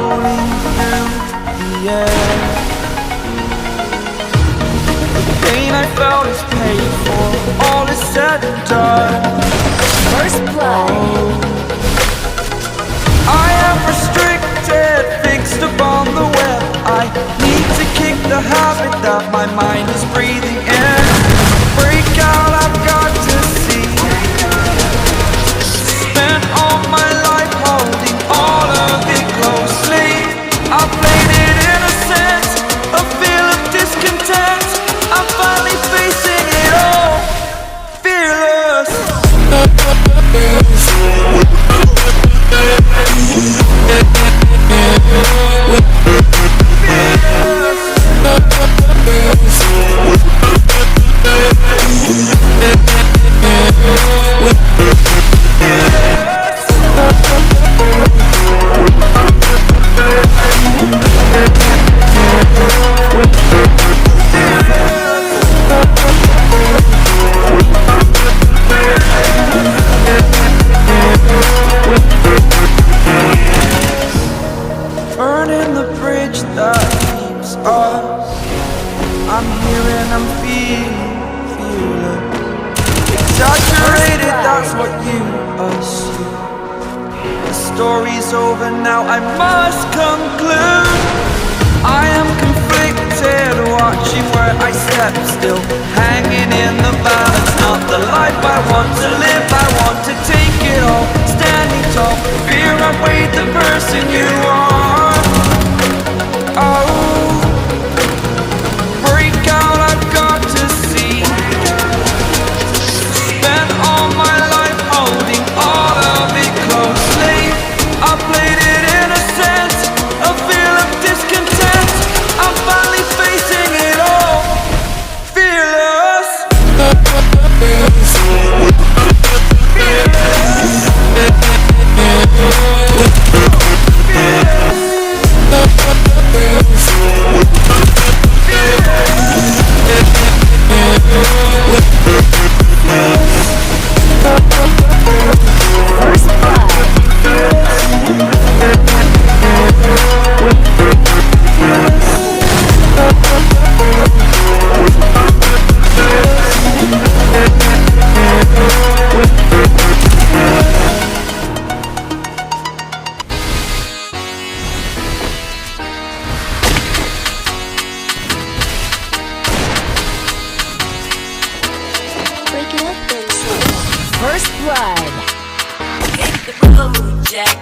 floating through the air. The pain I felt is paid for, all is said and done. First blood. I am restricted, fixed upon the web. I need to kick the habit that my mind is breathing in. Break out, I've got to see. Spent all my life holding all of it closely. I played it innocent, a feel of discontent. I'm finally facing it all, fearless. Burning the bridge that keeps us. I'm here and I'm feeling exaggerated, that's what you assume. The story's over now, I must conclude. I am conflicted, watching where I step, still hanging in the balance. Not the life I want to live, I want to take it all. Standing tall, fear I weighed the person you are. Oh, break out, I've got to see. Spent all my life holding all of it closely. I played it innocent, a feel of discontent. I'm finally facing it all, fearless. Break it up then. First blood. Hit the road, Jack.